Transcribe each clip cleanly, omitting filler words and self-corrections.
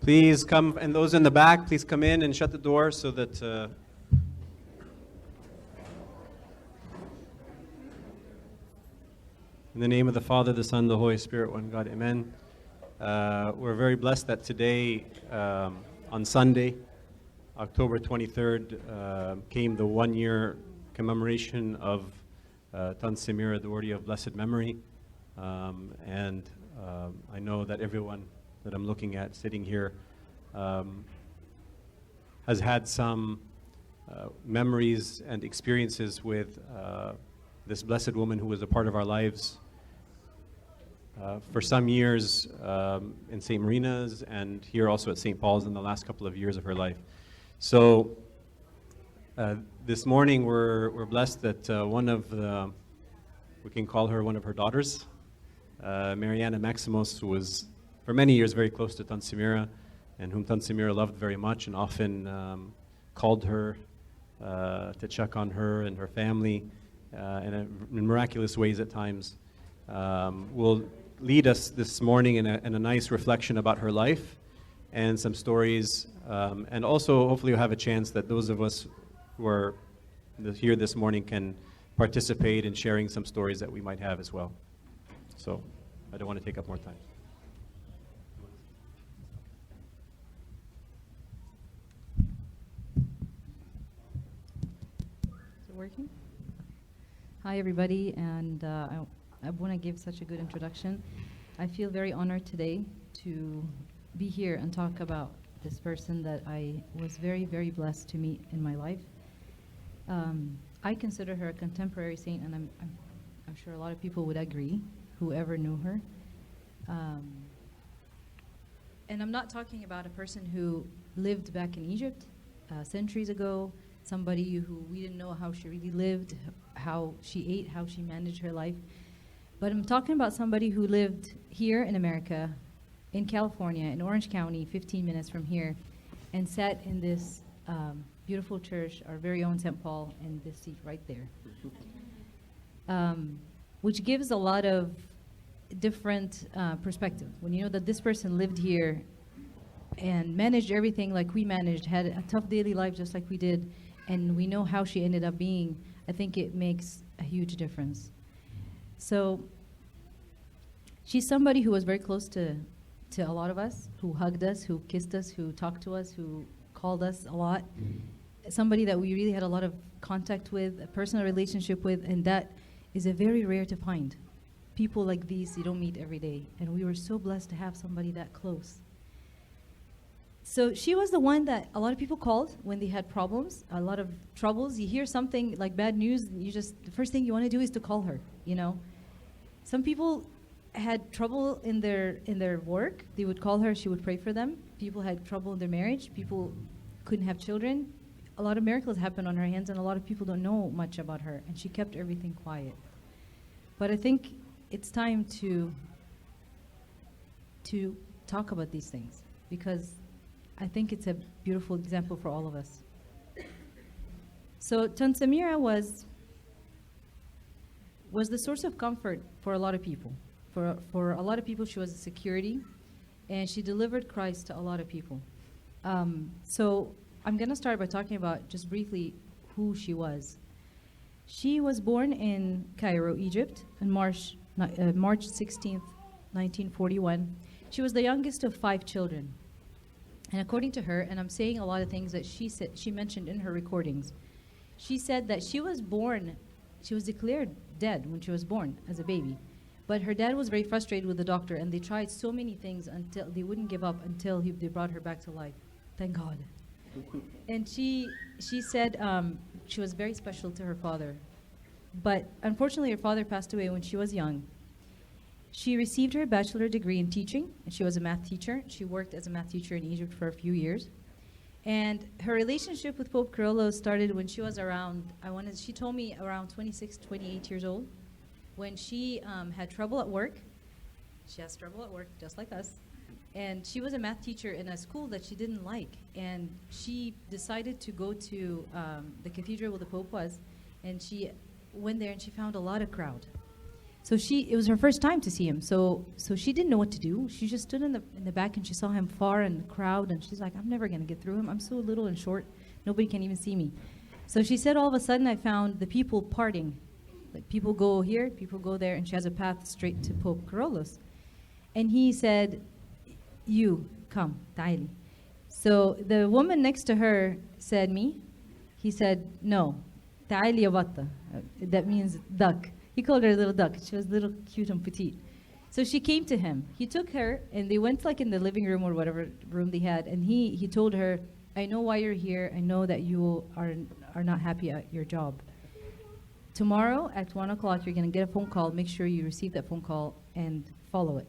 Please come, and those in the back, please come in and shut the door so that... In the name of the Father, the Son, the Holy Spirit, one God, amen. We're very blessed that today, on Sunday, October 23rd, came the one-year commemoration of Tant Samira Doherty of blessed memory. I know that everyone that I'm looking at sitting here has had some memories and experiences with this blessed woman who was a part of our lives for some years in St. Marina's and here also at St. Paul's in the last couple of years of her life. So this morning we're blessed that one of the, we can call her one of her daughters, Mariana Maximous, who was for many years very close to Tant Samira and whom Tant Samira loved very much and often called her to check on her and her family in miraculous ways at times, will lead us this morning in a nice reflection about her life and some stories, and also hopefully we'll have a chance that those of us who are here this morning can participate in sharing some stories that we might have as well. So I don't want to take up more time. Is it working? Hi everybody, and I want to give such a good introduction. I feel very honored today to be here and talk about this person that I was very, very blessed to meet in my life. I consider her a contemporary saint, and I'm sure a lot of people would agree, whoever knew her. And I'm not talking about a person who lived back in Egypt centuries ago, somebody who we didn't know how she really lived, how she ate, how she managed her life. But I'm talking about somebody who lived here in America, in California, in Orange County, 15 minutes from here, and sat in this beautiful church, our very own St. Paul, in this seat right there. Which gives a lot of different perspective. When you know that this person lived here and managed everything like we managed, had a tough daily life just like we did, and we know how she ended up being, I think it makes a huge difference. So she's somebody who was very close to a lot of us, who hugged us, who kissed us, who talked to us, who called us a lot. Somebody that we really had a lot of contact with, a personal relationship with, and that is a very rare to find. People like these you don't meet every day, and we were so blessed to have somebody that close. So she was the one that a lot of people called when they had problems, a lot of troubles. You hear something like bad news, and the first thing you want to do is to call her, you know. Some people had trouble in their work. They would call her, she would pray for them. People had trouble in their marriage. People couldn't have children. A lot of miracles happened on her hands, and a lot of people don't know much about her, and she kept everything quiet. But I think it's time to talk about these things, because I think it's a beautiful example for all of us. So Tunt Samira was the source of comfort for a lot of people. For a lot of people, she was a security, and she delivered Christ to a lot of people. So I'm going to start by talking about just briefly who she was. She was born in Cairo, Egypt, on March 16th, 1941. She was the youngest of 5 children. And according to her, and I'm saying a lot of things that she mentioned in her recordings, she said that she was declared dead when she was born as a baby. But her dad was very frustrated with the doctor, and they tried so many things until they wouldn't give up until they brought her back to life. Thank God. And she said she was very special to her father. But unfortunately, her father passed away when she was young. She received her bachelor degree in teaching, and she was a math teacher. She worked as a math teacher in Egypt for a few years. And her relationship with Pope Kyrillos started when she was around, she told me around 26, 28 years old, when she had trouble at work. She has trouble at work, just like us. And she was a math teacher in a school that she didn't like. And she decided to go to the cathedral where the Pope was, and she went there and she found a lot of crowd. So it was her first time to see him. So she didn't know what to do. She just stood in the back and she saw him far in the crowd, and she's like, I'm never going to get through him. I'm so little and short. Nobody can even see me. So she said, all of a sudden I found the people parting. Like, people go here, people go there, and she has a path straight to Pope Kyrillos. And he said, you, come, ta'ali. So the woman next to her said, me? He said, no, ta'ali ya batta. That means duck. He called her a little duck. She was little, cute and petite. So she came to him. He took her, and they went like in the living room or whatever room they had, and he told her, I know why you're here. I know that you are not happy at your job. Tomorrow at 1 o'clock, you're going to get a phone call. Make sure you receive that phone call and follow it.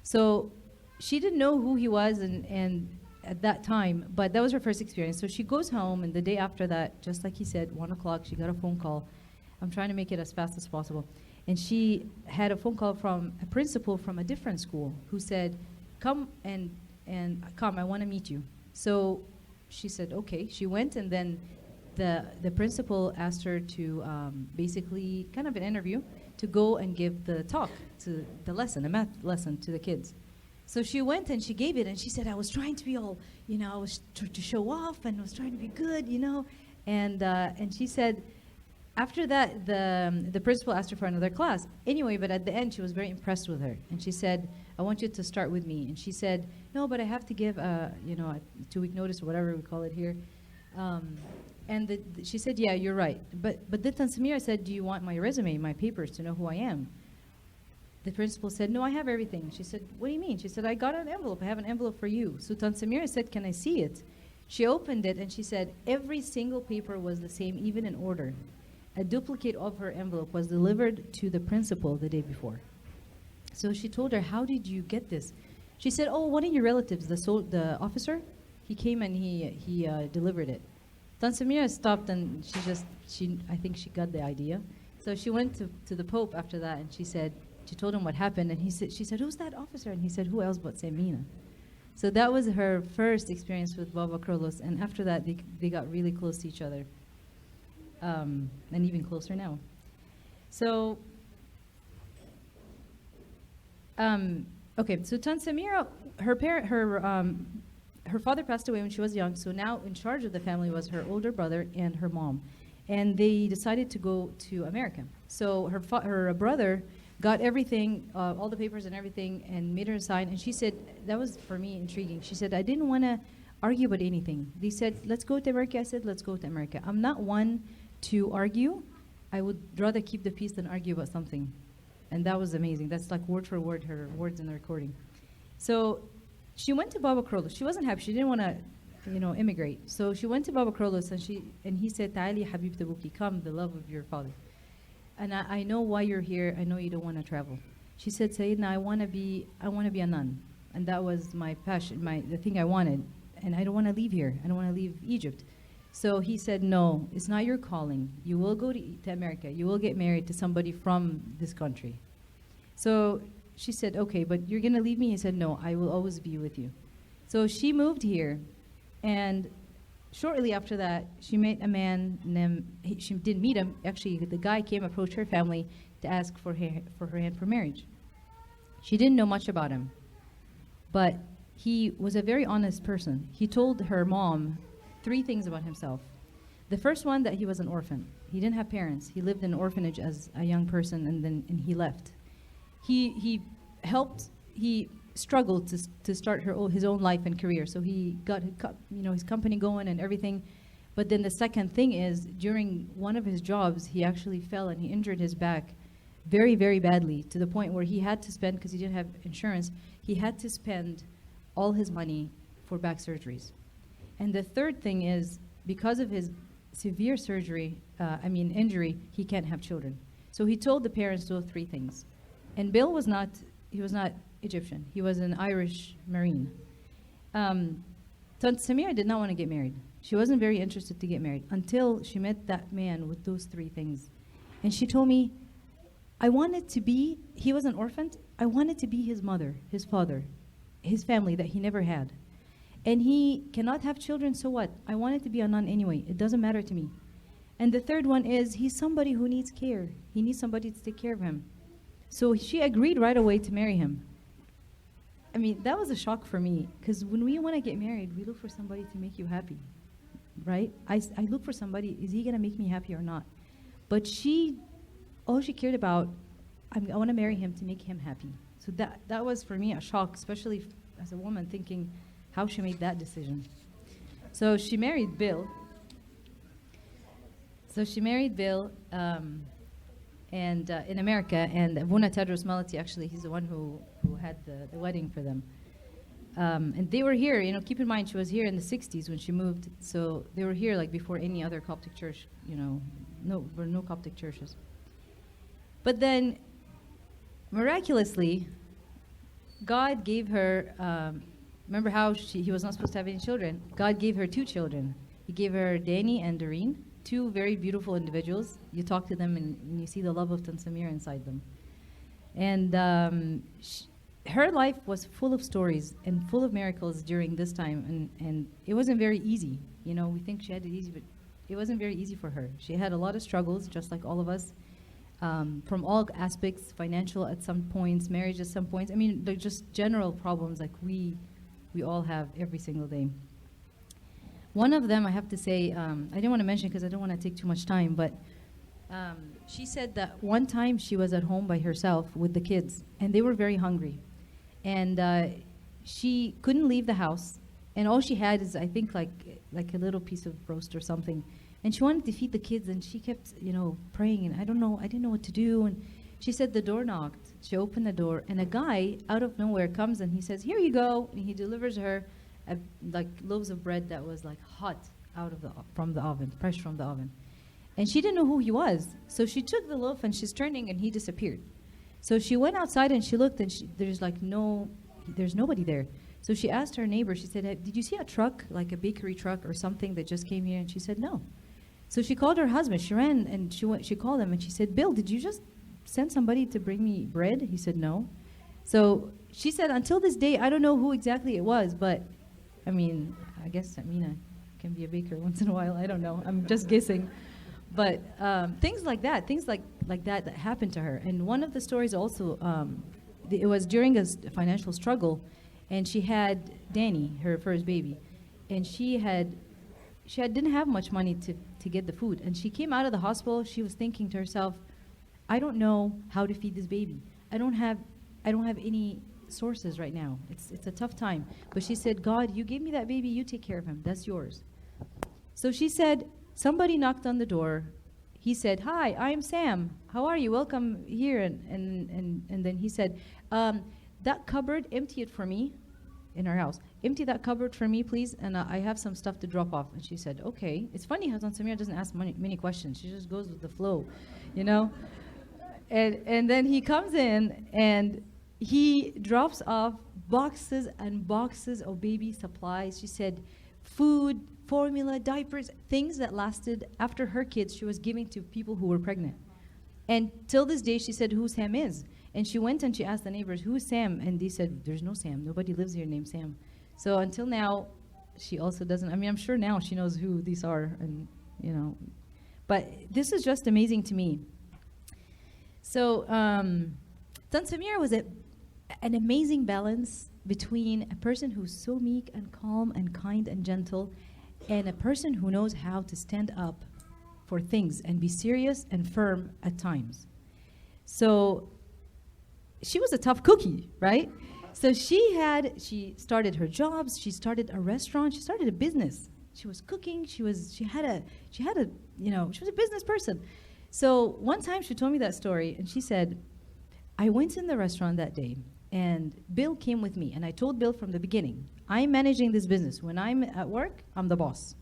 So she didn't know who he was and at that time, but that was her first experience. So she goes home, and the day after that, just like he said, 1 o'clock, she got a phone call. I'm trying to make it as fast as possible. And she had a phone call from a principal from a different school who said, come and come, I want to meet you. So she said, okay. She went, and then the principal asked her to basically, kind of an interview, to go and give the talk to the lesson, a math lesson to the kids. So she went and she gave it, and she said, I was trying to be all, I was to show off, and I was trying to be good, and she said, after that, the principal asked her for another class. Anyway, but at the end, she was very impressed with her. And she said, I want you to start with me. And she said, no, but I have to give, a 2-week notice or whatever we call it here. And she said, yeah, you're right. But then Tant Samira said, do you want my resume, my papers, to know who I am? The principal said, no, I have everything. She said, what do you mean? She said, I got an envelope. I have an envelope for you. So Tant Samira said, can I see it? She opened it, and she said, every single paper was the same, even in order. A duplicate of her envelope was delivered to the principal the day before. So she told her, how did you get this? She said, oh, one of your relatives, the officer, he came and he delivered it. Tant Samira stopped, and I think she got the idea. So she went to the Pope after that, and she told him what happened, and she said, who's that officer? And he said, who else but Mina? So that was her first experience with Baba Kyrillos, and after that, they got really close to each other. And even closer now. So, okay, so Tant Samira, her father passed away when she was young, so now in charge of the family was her older brother and her mom. And they decided to go to America. So her brother got everything, all the papers and everything, and made her sign, and she said, that was for me intriguing. She said, I didn't want to argue about anything. They said, let's go to America. I said, let's go to America. I'm not one to argue. I would rather keep the peace than argue about something. And that was amazing. That's like word for word her words in the recording. So she went to Baba Kyrillos. She wasn't happy. She didn't want to, immigrate. So she went to Baba Kyrillos, and he said, ta'ali habebti abouke, come, the love of your father. And I know why you're here. I know you don't want to travel. She said, Sayyidina, I want to be a nun. And that was my passion, the thing I wanted. And I don't want to leave here. I don't want to leave Egypt. So he said, no, it's not your calling. You will go to America. You will get married to somebody from this country. So she said, okay, but you're going to leave me? He said, no, I will always be with you. So she moved here, and shortly after that, she met a man named, she didn't meet him. Actually, the guy came, approached her family to ask for her hand for marriage. She didn't know much about him, but he was a very honest person. He told her mom 3 things about himself. The first one, that he was an orphan. He didn't have parents. He lived in an orphanage as a young person, and he left. He struggled to start his own life and career. So he got his company going and everything. But then the second thing is, during one of his jobs, he actually fell and he injured his back very, very badly, to the point where he had to spend, because he didn't have insurance, he had to spend all his money for back surgeries. And the third thing is, because of his severe injury, he can't have children. So he told the parents those 3 things. And Bill was not Egyptian. He was an Irish Marine. Tant Samira did not want to get married. She wasn't very interested to get married until she met that man with those 3 things. And she told me, he was an orphan. I wanted to be his mother, his father, his family that he never had. And he cannot have children, so what? I wanted to be a nun anyway. It doesn't matter to me. And the third one is, he's somebody who needs care. He needs somebody to take care of him. So she agreed right away to marry him. I mean, that was a shock for me, because when we want to get married, we look for somebody to make you happy, right? I look for somebody, is he going to make me happy or not? But all she cared about, I want to marry him to make him happy. So that was for me a shock, especially as a woman, thinking how she made that decision. So she married Bill. And in America, and Abuna Tadros Malati, actually, he's the one who had the wedding for them. And they were here, keep in mind, she was here in the 60s when she moved, so they were here like before any other Coptic church, there were no Coptic churches. But then, miraculously, God gave her, remember how he was not supposed to have any children? God gave her 2 children. He gave her Danny and Doreen, 2 very beautiful individuals. You talk to them and you see the love of Tant Samira inside them. And her life was full of stories and full of miracles during this time, and it wasn't very easy. We think she had it easy, but it wasn't very easy for her. She had a lot of struggles, just like all of us, from all aspects, financial at some points, marriage at some points. I mean, they're just general problems like we all have every single day. One of them, I have to say, I didn't want to mention because I don't want to take too much time, but she said that one time she was at home by herself with the kids, and they were very hungry. And she couldn't leave the house, and all she had is, I think, like a little piece of roast or something. And she wanted to feed the kids, and she kept, praying, and I didn't know what to do. And she said the door knocked. She opened the door, and a guy out of nowhere comes, and he says, "Here you go," and he delivers her like loaves of bread that was like hot from the oven, fresh from the oven. And she didn't know who he was. So she took the loaf and she's turning and he disappeared. So she went outside and she looked and there's nobody there. So she asked her neighbor, she said, "Did you see a truck, like a bakery truck or something that just came here?" And she said, "No." So she called her husband. She ran and she called him and she said, "Bill, did you just send somebody to bring me bread?" He said, "No." So she said, "Until this day, I don't know who exactly it was, but I mean, I guess Mina can be a baker once in a while. I don't know. I'm just guessing." But things like that that happened to her. And one of the stories also, it was during a financial struggle, and she had Danny, her first baby, and she didn't have much money to get the food. And she came out of the hospital. She was thinking to herself, "I don't know how to feed this baby. I don't have any sources right now. It's a tough time." But she said, "God, you gave me that baby. You take care of him. That's yours." So she said, somebody knocked on the door. He said, "Hi, I'm Sam. How are you? Welcome here." And then he said, "That cupboard, empty it for me in our house. Empty that cupboard for me, please, and I have some stuff to drop off." And she said, "Okay." It's funny how Tant Samira doesn't ask many questions. She just goes with the flow, And then he comes in and he drops off boxes and boxes of baby supplies. She said food, formula, diapers, things that lasted after her kids she was giving to people who were pregnant. And till this day, she said who Sam is. And she went and she asked the neighbors, "Who is Sam?" And they said, "There's no Sam. Nobody lives here named Sam." So until now, she also doesn't, I'm sure now she knows who these are, and But this is just amazing to me. So Tant Samira was an amazing balance between a person who's so meek and calm and kind and gentle, and a person who knows how to stand up for things and be serious and firm at times. So she was a tough cookie, right? So she started her jobs, she started a restaurant, she started a business. She was cooking, she was a business person. So one time she told me that story, and she said, "I went in the restaurant that day, and Bill came with me, and I told Bill from the beginning, I'm managing this business. When I'm at work, I'm the boss.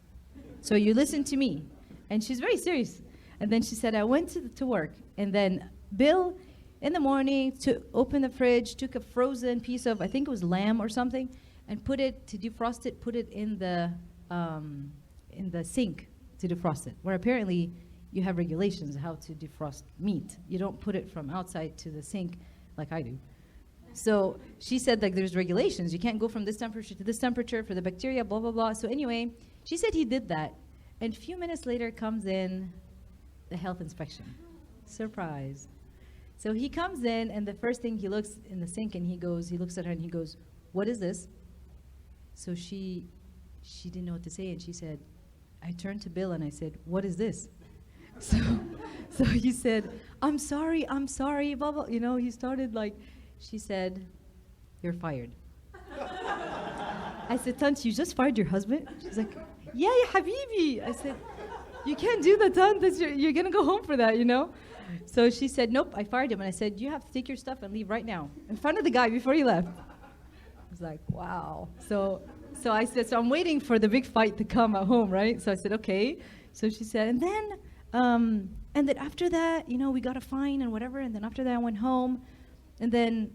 So you listen to me." And she's very serious. And then she said, "I went to work, and then Bill, in the morning, to open the fridge, took a frozen piece of, I think it was lamb or something, and put it to defrost it, put it in the sink to defrost it, where apparently you have regulations how to defrost meat. You don't put it from outside to the sink like I do." So she said that there's regulations. You can't go from this temperature to this temperature for the bacteria, blah, blah, blah. So anyway, she said he did that. And a few minutes later comes in the health inspection. Surprise. So he comes in, and the first thing he looks in the sink, and he looks at her, and he goes, "What is this?" So she didn't know what to say, and she said, I turned to Bill, and I said, "What is this?" So he said, I'm sorry, blah, blah. You know, he started like, she said, "You're fired." I said, "Tant, you just fired your husband?" She's like, "Yeah, habibi." I said, "You can't do that, Tant. You're going to go home for that, you know?" So she said, "Nope, I fired him." And I said, "You have to take your stuff and leave right now," in front of the guy before he left. I was like, wow. So I said, so I'm waiting for the big fight to come at home, right? So I said, okay. So she said, and then after that, you know, we got a fine and whatever. And then after that, I went home. And then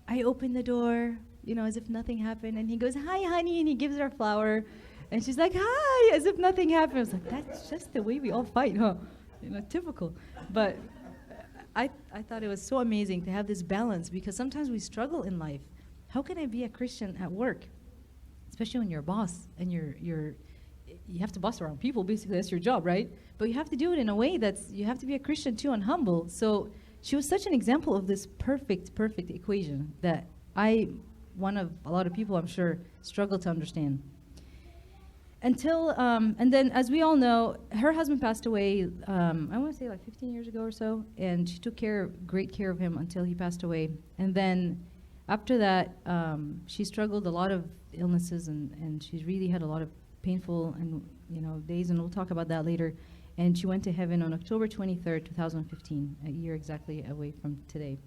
I opened the door, you know, as if nothing happened. And he goes, "Hi, honey." And he gives her a flower. And she's like, "Hi," as if nothing happened. I was like, that's just the way we all fight, huh? You know, typical. But I thought it was so amazing to have this balance, because sometimes we struggle in life. How can I be a Christian at work? Especially when you're a boss and you have to boss around people, basically that's your job, right? But you have to do it in a way you have to be a Christian too and humble. So she was such an example of this perfect equation that one of a lot of people, I'm sure, struggle to understand. Until, and then as we all know, her husband passed away, I want to say like 15 years ago or so, and she took great care of him until he passed away. And then after that, she struggled a lot of illnesses, and she's really had a lot of painful and, you know, days, and we'll talk about that later. And she went to heaven on October 23rd, 2015, a year exactly away from today.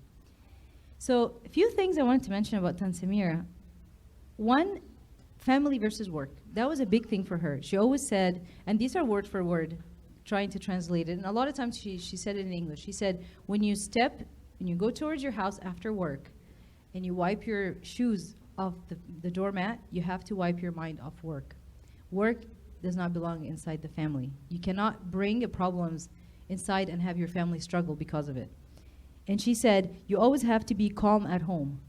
So a few things I wanted to mention about Tant Samira. One, family versus work. That was a big thing for her. She always said, and these are word for word, trying to translate it, and a lot of times she said it in English. She said, when you go towards your house after work, and you wipe your shoes off the doormat, you have to wipe your mind off work. Work does not belong inside the family. You cannot bring your problems inside and have your family struggle because of it. And she said, you always have to be calm at home.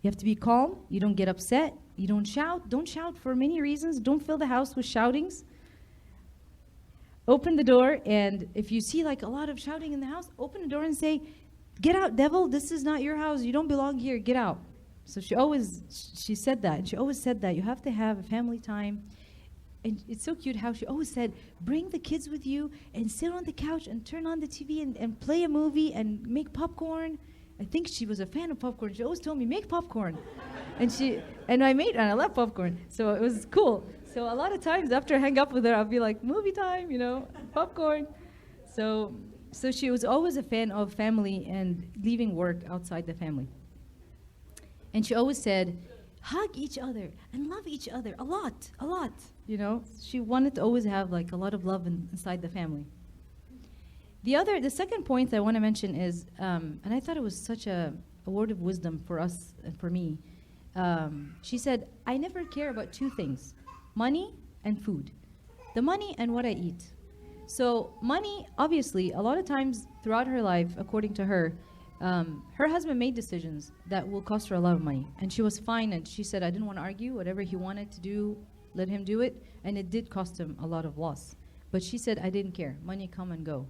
You have to be calm. You don't get upset. You don't shout. Don't shout for many reasons. Don't fill the house with shoutings. Open the door, and if you see like a lot of shouting in the house, open the door and say, "Get out, devil. This is not your house. You don't belong here. Get out." So she said that. And she always said that. You have to have a family time. And it's so cute how she always said, bring the kids with you and sit on the couch and turn on the TV and play a movie and make popcorn. I think she was a fan of popcorn. She always told me, make popcorn. and I love popcorn. So it was cool. So a lot of times after I hang up with her, I'll be like, movie time, you know, popcorn. So she was always a fan of family and leaving work outside the family. And she always said, hug each other and love each other a lot, you know. She wanted to always have like a lot of love inside the family. The second point I want to mention is, and I thought it was such a word of wisdom for us and for me. She said, I never care about two things, money and food. The money and what I eat. So money, obviously, a lot of times throughout her life, according to her, her husband made decisions that will cost her a lot of money. And she was fine, and she said, I didn't want to argue. Whatever he wanted to do, let him do it. And it did cost him a lot of loss. But she said, I didn't care. Money come and go.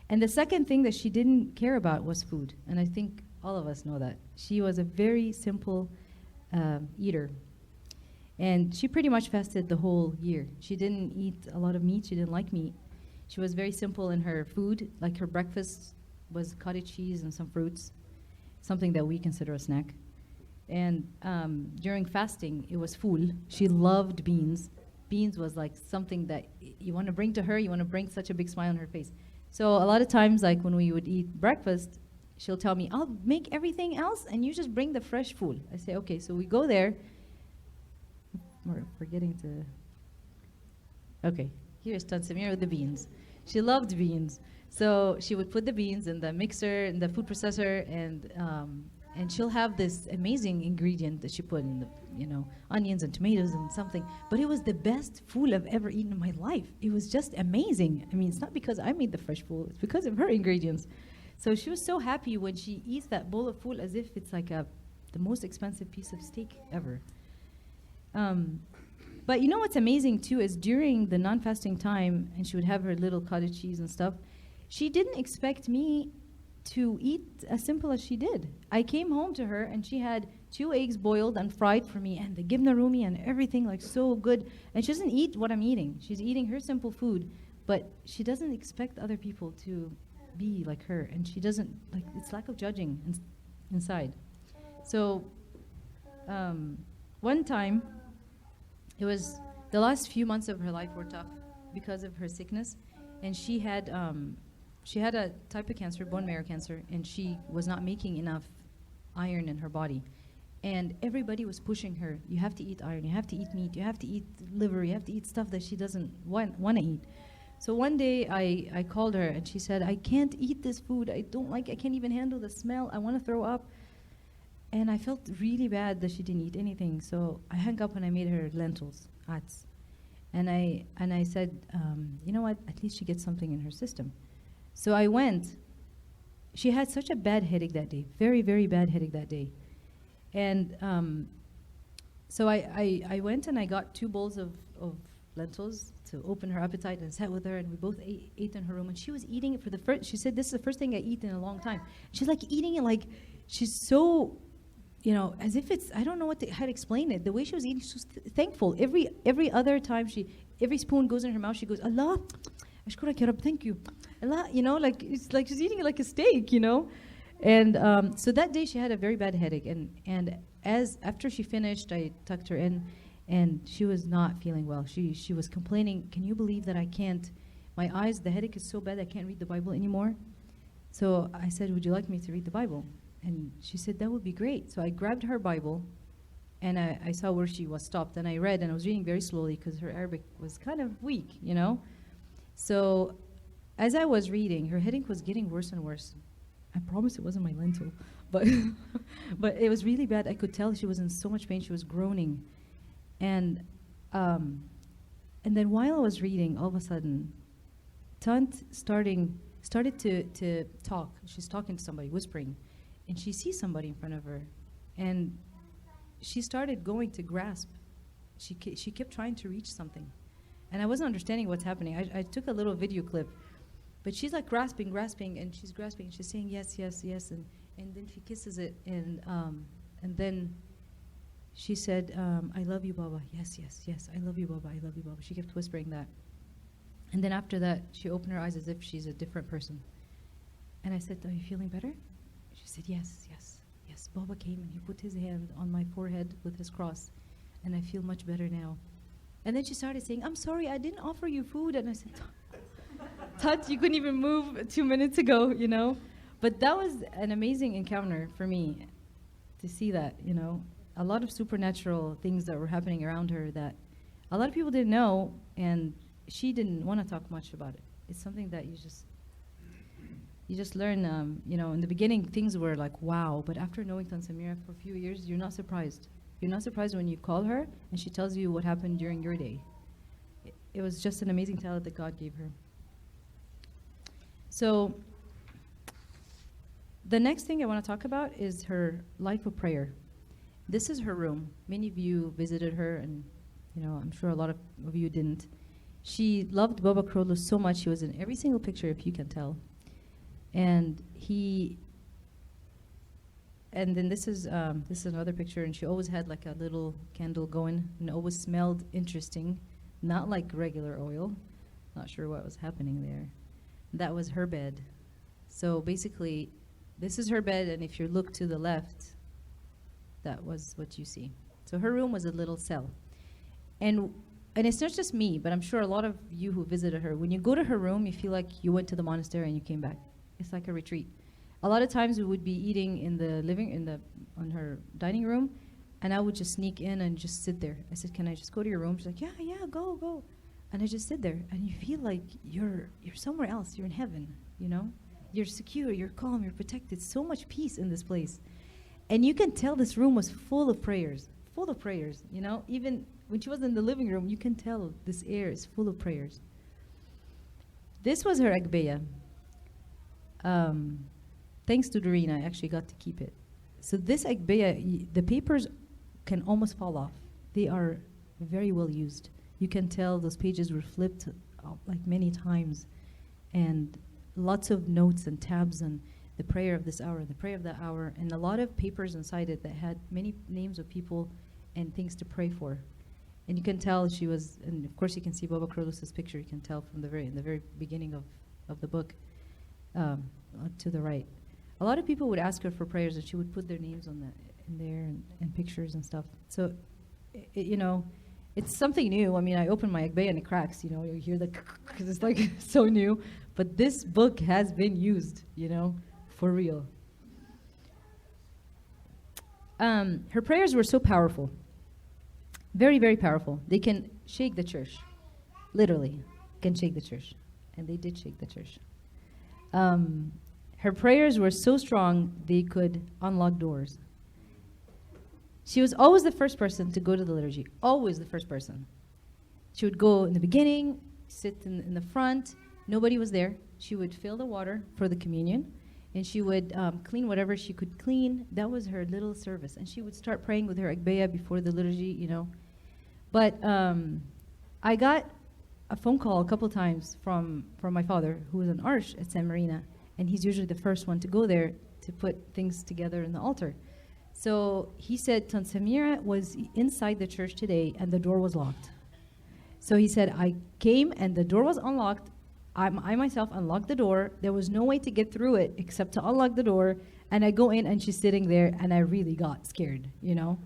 And the second thing that she didn't care about was food. And I think all of us know that. She was a very simple eater. And she pretty much fasted the whole year. She didn't eat a lot of meat. She didn't like meat. She was very simple in her food. Like her breakfast was cottage cheese and some fruits, something that we consider a snack. And during fasting, it was full. She loved beans. Beans was like something that you want to bring to her. You want to bring such a big smile on her face. So a lot of times, like when we would eat breakfast, she'll tell me, I'll make everything else and you just bring the fresh food. I say, okay. So we go there. We're forgetting to... Okay, here's Tant Samira with the beans. She loved beans. So she would put the beans in the mixer, in the food processor, and she'll have this amazing ingredient that she put in the, you know, onions and tomatoes and something. But it was the best food I've ever eaten in my life. It was just amazing. I mean, it's not because I made the fresh food, it's because of her ingredients. So she was so happy when she eats that bowl of food as if it's like the most expensive piece of steak ever. But you know what's amazing too is during the non-fasting time, and she would have her little cottage cheese and stuff, she didn't expect me to eat as simple as she did. I came home to her and she had 2 eggs boiled and fried for me and the gibna rumi and everything, like so good. And she doesn't eat what I'm eating. She's eating her simple food, but she doesn't expect other people to be like her. And she doesn't, like, it's lack of judging inside. So one time, it was the last few months of her life were tough because of her sickness. And she had a type of cancer, bone marrow cancer, and she was not making enough iron in her body. And everybody was pushing her, you have to eat iron, you have to eat meat, you have to eat liver, you have to eat stuff that she doesn't want to eat. So one day I called her and she said, I can't eat this food, I can't even handle the smell, I want to throw up. And I felt really bad that she didn't eat anything. So I hung up and I made her lentils, ats. And I said, you know what, at least she gets something in her system. So I went. She had such a bad headache that day, very, very bad headache that day. And so I went and I got 2 bowls of lentils to open her appetite and sat with her, and we both ate in her room. And she was eating it for the first, she said, this is the first thing I eat in a long time. She's like eating it like, she's so, as if it's, I don't know how to explain it. The way she was eating, she was thankful. Every other time every spoon goes in her mouth, she goes, Allah, ashkurak ya Rab, thank you. Allah, like it's like she's eating it like a steak, And so that day she had a very bad headache, and after she finished, I tucked her in, and she was not feeling well. She was complaining, can you believe that I can't, my eyes, the headache is so bad I can't read the Bible anymore? So I said, would you like me to read the Bible? And she said, that would be great. So I grabbed her Bible, and I saw where she was stopped, and I read, and I was reading very slowly because her Arabic was kind of weak, So as I was reading, her headache was getting worse and worse. I promise it wasn't my lentil, but but it was really bad. I could tell she was in so much pain. She was groaning, and then while I was reading, all of a sudden, Tant started to talk. She's talking to somebody, whispering, and she sees somebody in front of her, and she started going to grasp. She kept trying to reach something, and I wasn't understanding what's happening. I took a little video clip. But she's like grasping, and she's grasping, and she's saying yes, yes, yes, and then she kisses it, and then she said, I love you, Baba, yes, yes, yes, I love you, Baba, I love you, Baba. She kept whispering that. And then after that, she opened her eyes as if she's a different person. And I said, are you feeling better? She said, yes, yes, yes. Baba came and he put his hand on my forehead with his cross, and I feel much better now. And then she started saying, I'm sorry, I didn't offer you food. And I said, Tut, you couldn't even move 2 minutes ago, But that was an amazing encounter for me to see that, A lot of supernatural things that were happening around her that a lot of people didn't know, and she didn't want to talk much about it. It's something that you just learn, in the beginning things were like, wow, but after knowing Tant Samira for a few years, you're not surprised. You're not surprised when you call her and she tells you what happened during your day. It was just an amazing talent that God gave her. So the next thing I want to talk about is her life of prayer. This is her room. Many of you visited her, and I'm sure a lot of you didn't. She loved Baba Kyrillos so much. She was in every single picture, if you can tell. And then this is another picture, and she always had like a little candle going, and always smelled interesting, not like regular oil. Not sure what was happening there. That was her bed. So basically, this is her bed, and if you look to the left, that was what you see. So her room was a little cell. And it's not just me, but I'm sure a lot of you who visited her, when you go to her room, you feel like you went to the monastery and you came back. It's like a retreat. A lot of times we would be eating in the on her dining room, and I would just sneak in and just sit there. I said, can I just go to your room? She's like, yeah, go. And I just sit there, and you feel like you're somewhere else. You're in heaven, You're secure, you're calm, you're protected. So much peace in this place. And you can tell this room was full of prayers. Even when she was in the living room, you can tell this air is full of prayers. This was her agbeya. Thanks to Doreen, I actually got to keep it. So this agbeya, the papers can almost fall off. They are very well used. You can tell those pages were flipped like many times, and lots of notes and tabs, and the prayer of this hour, the prayer of that hour, and a lot of papers inside it that had many names of people and things to pray for. And you can tell she was, and of course you can see Pope Kyrillos' picture, you can tell from the very beginning of the book to the right. A lot of people would ask her for prayers, and she would put their names on in there and pictures and stuff. So, you know, it's something new. I mean, I open my abouke and it cracks, you know, you hear the because it's like so new. But this book has been used, you know, for real. Her prayers were so powerful. Very, very powerful. They can shake the church. Literally, can shake the church. And they did shake the church. Her prayers were so strong, they could unlock doors. She was always the first person to go to the liturgy. Always the first person. She would go in the beginning, sit in the front. Nobody was there. She would fill the water for the communion, and she would clean whatever she could clean. That was her little service. And she would start praying with her abouke before the liturgy, you know. But I got a phone call a couple times from my father, who was an arch at San Marina, and he's usually the first one to go there to put things together in the altar. So he said, Tant Samira was inside the church today, and the door was locked. So he said, I came, and the door was unlocked. I myself unlocked the door. There was no way to get through it except to unlock the door. And I go in, and she's sitting there, and I really got scared, you know.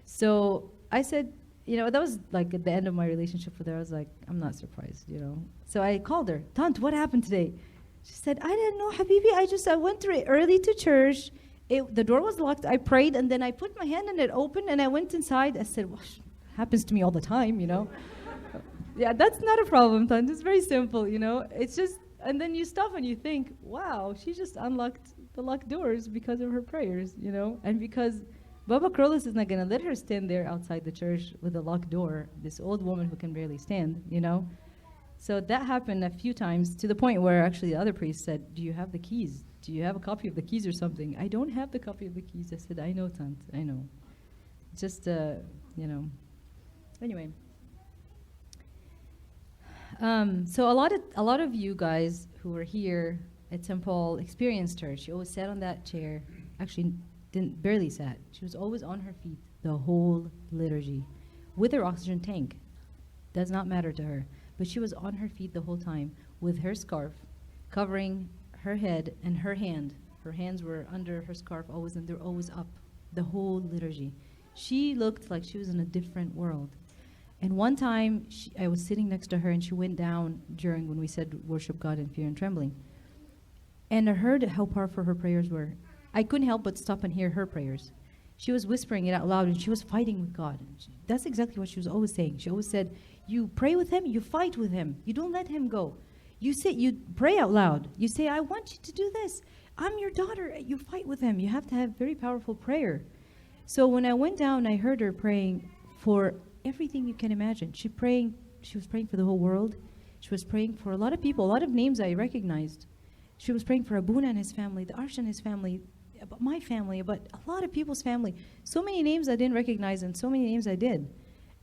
So I said, you know, that was like at the end of my relationship with her. I was like, I'm not surprised, you know. So I called her, Tant, what happened today? She said, I didn't know, Habibi. I went through it early to church. The door was locked. I prayed, and then I put my hand in it open, and I went inside. I said, well, happens to me all the time, you know. Yeah, that's not a problem, Tant. It's very simple, you know. It's just, and then you stop and you think, wow, she just unlocked the locked doors because of her prayers, you know, and because Pope Kyrillos is not going to let her stand there outside the church with a locked door, this old woman who can barely stand, you know. So that happened a few times, to the point where actually the other priest said, do you have the keys? Do you have a copy of the keys or something? I don't have the copy of the keys. I said, I know, Tant, I know. Just, you know. Anyway. So a lot of you guys who were here at St. Paul experienced her. She always sat on that chair. Actually, barely sat. She was always on her feet the whole liturgy with her oxygen tank. Does not matter to her. But she was on her feet the whole time with her scarf covering her head and her hand. Her hands were under her scarf always, and they're always up the whole liturgy. She looked like she was in a different world. And one time, I was sitting next to her, and she went down during when we said worship God in fear and trembling. And I heard how powerful her prayers were. I couldn't help but stop and hear her prayers. She was whispering it out loud, and she was fighting with God. That's exactly what she was always saying. She always said, you pray with him, you fight with him. You don't let him go. You pray out loud. You say, I want you to do this. I'm your daughter. You fight with him. You have to have very powerful prayer. So when I went down, I heard her praying for everything you can imagine. She was praying for the whole world. She was praying for a lot of people, a lot of names I recognized. She was praying for Abuna and his family, the Arsh and his family, about my family, about a lot of people's family. So many names I didn't recognize, and so many names I did.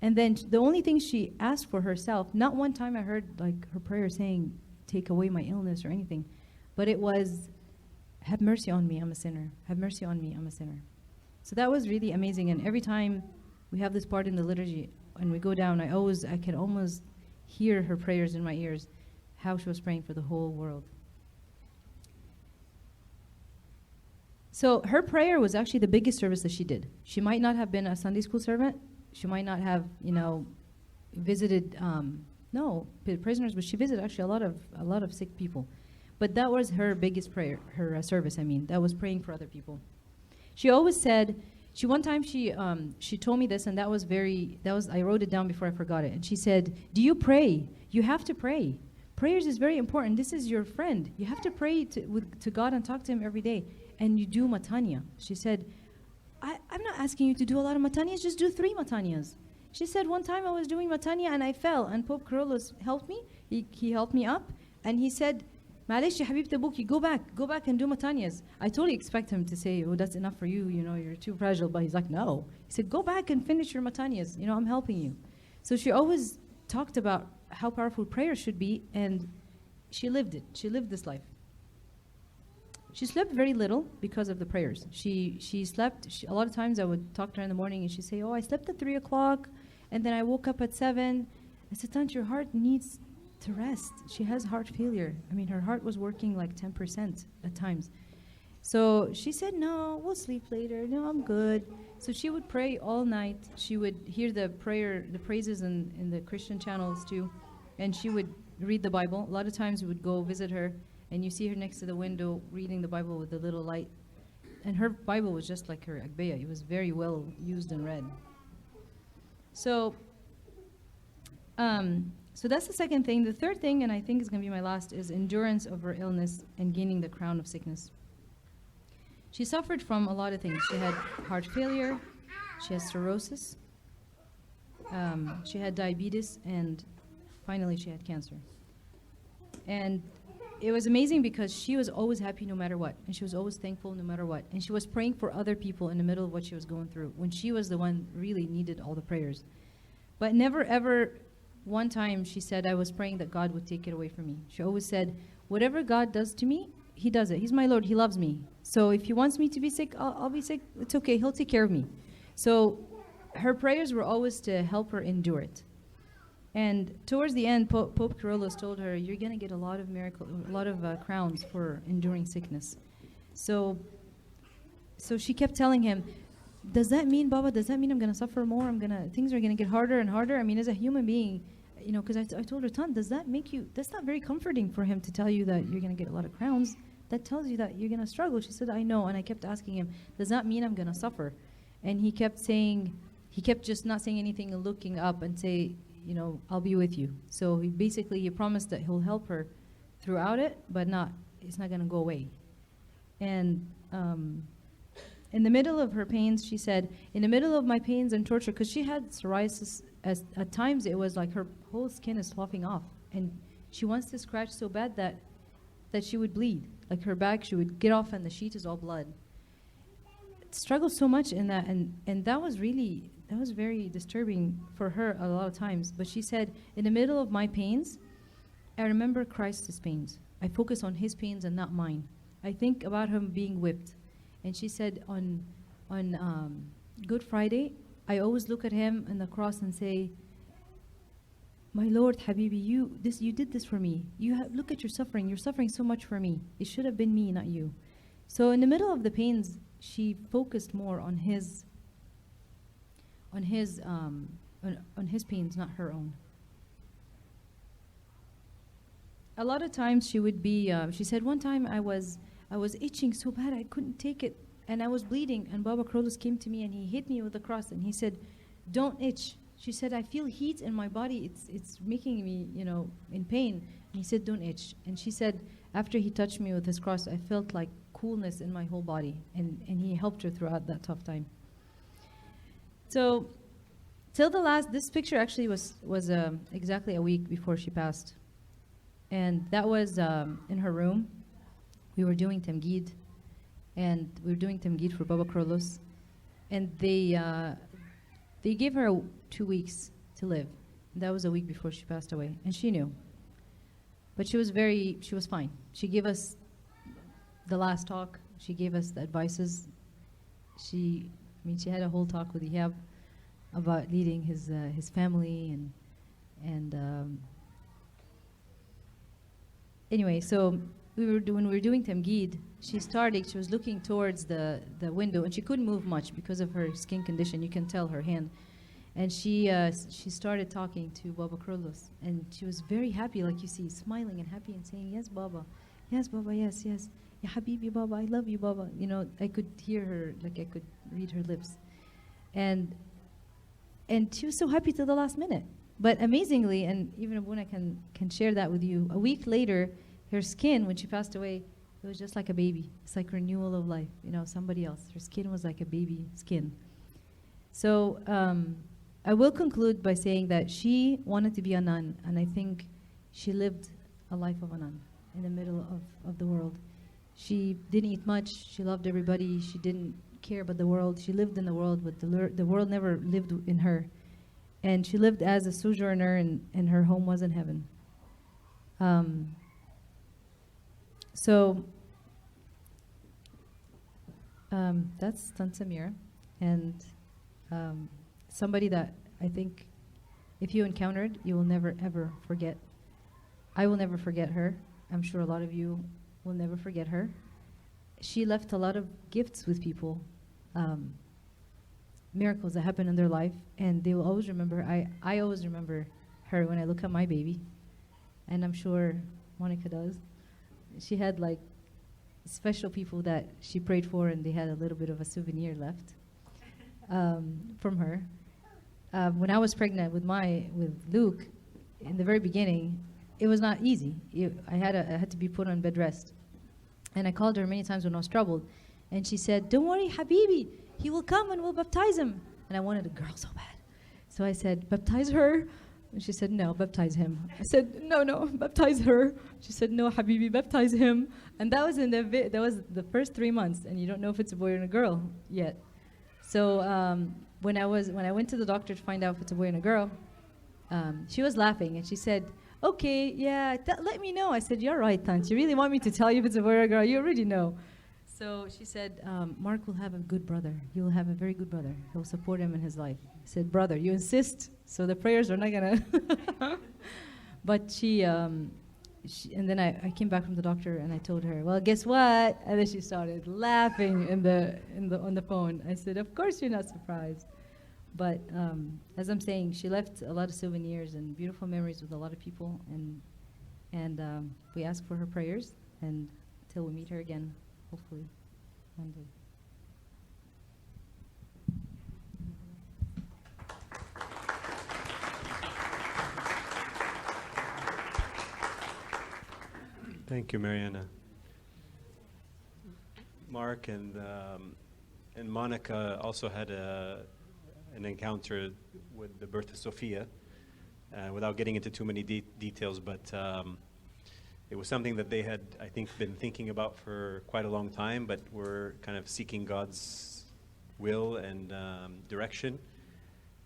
And then the only thing she asked for herself, not one time I heard like her prayer saying, take away my illness or anything, but it was, have mercy on me, I'm a sinner. Have mercy on me, I'm a sinner. So that was really amazing. And every time we have this part in the liturgy and we go down, I can almost hear her prayers in my ears, how she was praying for the whole world. So her prayer was actually the biggest service that she did. She might not have been a Sunday school servant. She might not have, you know, visited, prisoners, but she visited actually a lot of sick people. But that was her biggest prayer, her service, that was praying for other people. She always said, one time she told me this, and I wrote it down before I forgot it. And she said, do you pray? You have to pray. Prayers is very important. This is your friend. You have to pray to God and talk to him every day. And you do metania. She said, I'm not asking you to do a lot of metanias, just do 3 metanias. She said, one time I was doing metania and I fell, and Pope Kyrillos helped me. He helped me up, and he said, maleesh ya habebti abouke, go back and do metanias. I totally expect him to say, oh, that's enough for you, you're too fragile, but he's like, no. He said, go back and finish your metanias, I'm helping you. So she always talked about how powerful prayer should be, and she lived it. She lived this life. She slept very little because of the prayers. She slept, a lot of times I would talk to her in the morning and she'd say, oh, I slept at 3 o'clock and then I woke up at 7. I said, Tant, your heart needs to rest. She has heart failure. I mean, her heart was working like 10% at times. So she said, no, we'll sleep later. No, I'm good. So she would pray all night. She would hear the praises in the Christian channels too. And she would read the Bible. A lot of times we would go visit her and you see her next to the window reading the Bible with the little light. And her Bible was just like her abouke. It was very well used and read. So that's the second thing. The third thing, and I think is going to be my last, is endurance of her illness and gaining the crown of sickness. She suffered from a lot of things. She had heart failure, she had cirrhosis, she had diabetes, and finally she had cancer. And it was amazing because she was always happy no matter what, and she was always thankful no matter what. And she was praying for other people in the middle of what she was going through, when she was the one really needed all the prayers. But never ever one time she said, I was praying that God would take it away from me. She always said, whatever God does to me, he does it. He's my Lord. He loves me. So if he wants me to be sick, I'll be sick. It's okay. He'll take care of me. So her prayers were always to help her endure it. And towards the end, Pope Kyrillos told her, you're going to get a lot of crowns for enduring sickness. So she kept telling him, does that mean, Baba, does that mean I'm going to suffer more? Things are going to get harder and harder? I mean, as a human being, because I told her, Tant, does that make you, that's not very comforting for him to tell you that you're going to get a lot of crowns. That tells you that you're going to struggle. She said, I know. And I kept asking him, does that mean I'm going to suffer? And he kept just not saying anything and looking up and say, I'll be with you. So he promised that he'll help her throughout it, but it's not going to go away. And in the middle of her pains, she said, in the middle of my pains and torture, because she had psoriasis, at times it was like her whole skin is sloughing off. And she wants to scratch so bad that she would bleed. Like her back, she would get off and the sheet is all blood. Struggled so much in that, and that was very disturbing for her a lot of times. But she said, in the middle of my pains, I remember Christ's pains. I focus on his pains and not mine. I think about him being whipped. And she said, on Good Friday, I always look at him and the cross and say, my Lord, Habibi, you did this for me. Look at your suffering. You're suffering so much for me. It should have been me, not you. So in the middle of the pains, she focused more on his pains, not her own. A lot of times she would be, she said, one time I was itching so bad I couldn't take it, and I was bleeding, and Baba Kyrillos came to me and he hit me with the cross and he said, don't itch. She said, I feel heat in my body, it's making me, in pain. And he said, don't itch. And she said, after he touched me with his cross, I felt like coolness in my whole body, and he helped her throughout that tough time. So, this picture actually was exactly a week before she passed. And that was in her room. We were doing Tamgid, and we were doing Tamgid for Baba Kyrillos. And they gave her 2 weeks to live. That was a week before she passed away, and she knew. But she was fine. She gave us the last talk. She gave us the advices. She had a whole talk with Ihab about leading his family and anyway. So when we were doing Tamgid, she was looking towards the window, and she couldn't move much because of her skin condition. You can tell her hand. And she started talking to Baba Kyrillos, and she was very happy, like you see, smiling and happy and saying, yes, Baba, yes, Ya Habibi, Baba, I love you, Baba. I could hear her, like I could read her lips. And she was so happy till the last minute. But amazingly, and even Abuna can share that with you, a week later, her skin, when she passed away, it was just like a baby. It's like renewal of life, somebody else. Her skin was like a baby skin. So I will conclude by saying that she wanted to be a nun, and I think she lived a life of a nun in the middle of the world. She didn't eat much. She loved everybody. She didn't care about the world. She lived in the world, but the world never lived in her. And she lived as a sojourner, and her home was in heaven. So That's Tant Samira, and somebody that I think if you encountered, you will never ever forget. I will never forget her. I'm sure a lot of you will never forget her. She left a lot of gifts with people, miracles that happened in their life, and they will always remember her. I always remember her when I look at my baby, and I'm sure Monica does. She had like special people that she prayed for, and they had a little bit of a souvenir left from her. When I was pregnant with Luke, in the very beginning, it was not easy. I had to be put on bed rest, and I called her many times when I was troubled, and she said, "Don't worry, Habibi, he will come and we'll baptize him." And I wanted a girl so bad, so I said, "Baptize her." And she said, "No, baptize him." I said, No, baptize her." She said, "No, Habibi, baptize him." And that was that was the first 3 months, and you don't know if it's a boy or a girl yet. So when I went to the doctor to find out if it's a boy and a girl, she was laughing, and she said, "Okay, yeah, let me know." I said, "You're right, Tant. You really want me to tell you if it's a boy or a girl? You already know." So she said, "Mark will have a good brother. He will have a very good brother. He'll support him in his life." I said, "Brother, you insist, so the prayers are not gonna." But and then I came back from the doctor and I told her, "Well, guess what?" And then she started laughing on the phone. I said, "Of course you're not surprised." But as I'm saying, she left a lot of souvenirs and beautiful memories with a lot of people, and we ask for her prayers and till we meet her again, hopefully one day. Thank you, Mariana. Mark and Monica also had an encounter with the birth of Sophia, without getting into too many details, but it was something that they had, I think, been thinking about for quite a long time, but were kind of seeking God's will and direction.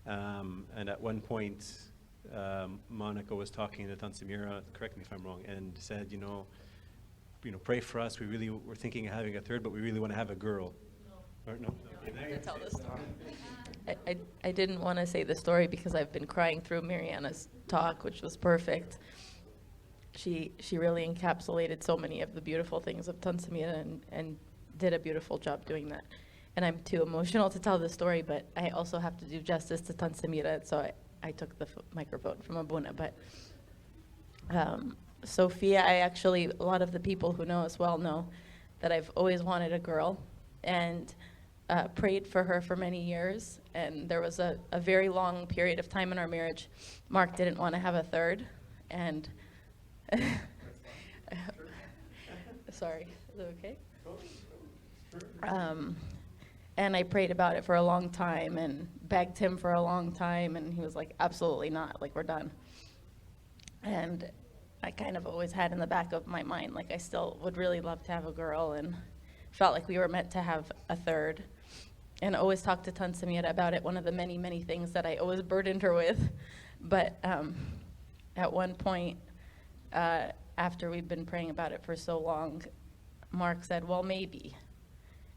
And at one point, Monica was talking to Tant Samira, correct me if I'm wrong, and said, you know, pray for us. We're thinking of having a third, but we really want to have a girl. No. Or no? To tell the story. I didn't want to say the story because I've been crying through Mariana's talk, which was perfect. She really encapsulated so many of the beautiful things of Tant Samira and did a beautiful job doing that. And I'm too emotional to tell the story, but I also have to do justice to Tant Samira, so I took the microphone from Abuna. But Sophia, a lot of the people who know us well know that I've always wanted a girl, and prayed for her for many years. And there was a very long period of time in our marriage. Mark didn't want to have a third, and sorry, is it okay? And I prayed about it for a long time and begged him for a long time, and he was like, absolutely not, like, we're done. And I kind of always had in the back of my mind, like, I still would really love to have a girl, and felt like we were meant to have a third. And always talked to Tant Samira about it, one of the many, many things that I always burdened her with. But at one point, after we'd been praying about it for so long, Mark said, well, maybe.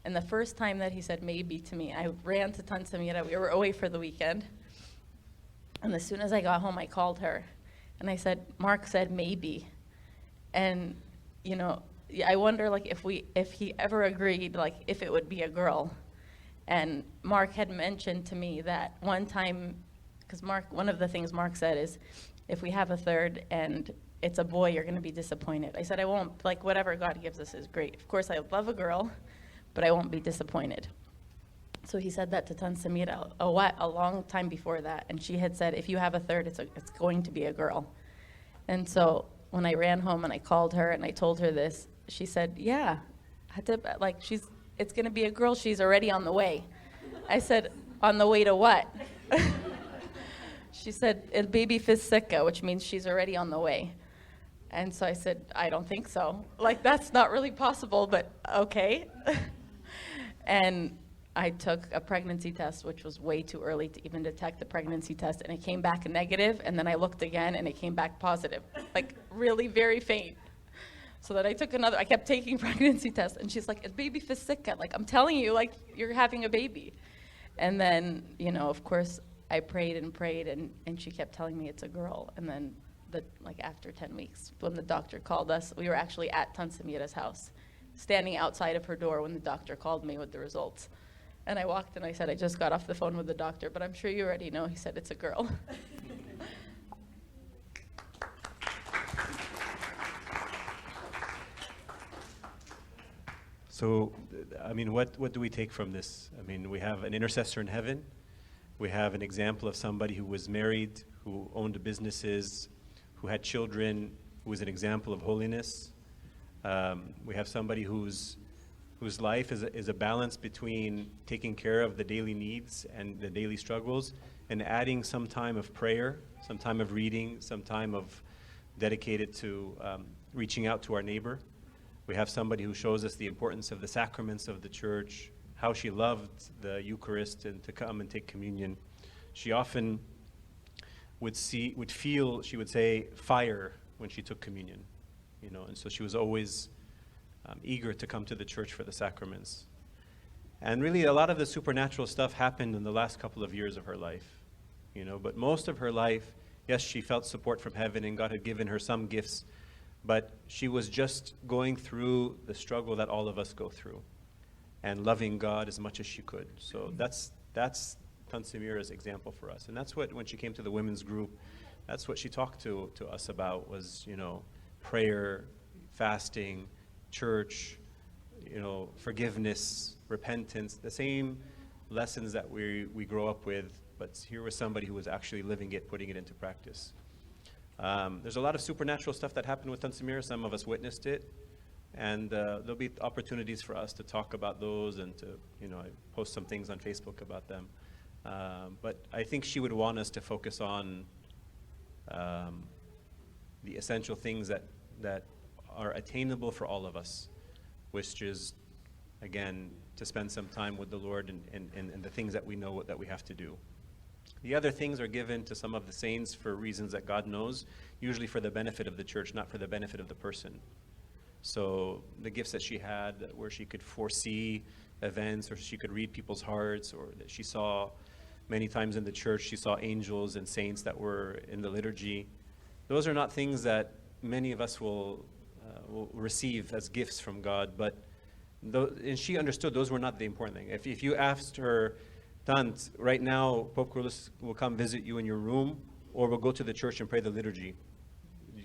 And the first time that he said maybe to me, I ran to Tant Samira. We were away for the weekend. And as soon as I got home, I called her. And I said, Mark said maybe. And, I wonder, like, if he ever agreed, like, if it would be a girl. And Mark had mentioned to me that one time, because one of the things Mark said is, if we have a third and it's a boy, you're going to be disappointed. I said, I won't, like, whatever God gives us is great. Of course, I love a girl, but I won't be disappointed. So he said that to Tant Samira a long time before that, and she had said, if you have a third, it's going to be a girl. And so when I ran home and I called her and I told her this, she said, yeah, it's going to be a girl. She's already on the way. I said, on the way to what? She said, el baby fis secca, which means she's already on the way. And so I said, I don't think so. Like, that's not really possible, but okay. And I took a pregnancy test, which was way too early to even detect the pregnancy test, and it came back negative, and then I looked again, and it came back positive, like really very faint. So then I kept taking pregnancy tests, and she's like, "El baby fisica," like, I'm telling you, like, you're having a baby. And then, of course, I prayed, and she kept telling me it's a girl. And then, after 10 weeks, when the doctor called us, we were actually at Tant Samira's house, standing outside of her door when the doctor called me with the results. And I walked and I said, "I just got off the phone with the doctor, but I'm sure you already know." He said, "It's a girl." So, I mean, what do we take from this? I mean, we have an intercessor in heaven. We have an example of somebody who was married, who owned businesses, who had children, who was an example of holiness. We have somebody whose life is a balance between taking care of the daily needs and the daily struggles and adding some time of prayer, some time of reading, some time of dedicated to reaching out to our neighbor. We have somebody who shows us the importance of the sacraments of the church, how she loved the Eucharist and to come and take communion. She often would feel, she would say, fire when she took communion, and so she was always eager to come to the church for the sacraments. And really, a lot of the supernatural stuff happened in the last couple of years of her life, but most of her life, yes, she felt support from heaven and God had given her some gifts, but she was just going through the struggle that all of us go through and loving God as much as she could. So that's Tant Samira's example for us. And that's what, when she came to the women's group, that's what she talked to us about was, prayer, fasting, church, forgiveness, repentance, the same lessons that we grow up with, but here was somebody who was actually living it, putting it into practice. There's a lot of supernatural stuff that happened with Tant Samira. Some of us witnessed it, and there'll be opportunities for us to talk about those and to, I post some things on Facebook about them. But I think she would want us to focus on the essential things that are attainable for all of us, which is, again, to spend some time with the Lord and the things that we know that we have to do. The other things are given to some of the saints for reasons that God knows, usually for the benefit of the church, not for the benefit of the person. So the gifts that she had, where she could foresee events, or she could read people's hearts, or that she saw many times in the church, she saw angels and saints that were in the liturgy. Those are not things that many of us will receive as gifts from God, and she understood those were not the important thing. If you asked her, "Tant, right now, Pope Kyrillos will come visit you in your room, or we'll go to the church and pray the liturgy,"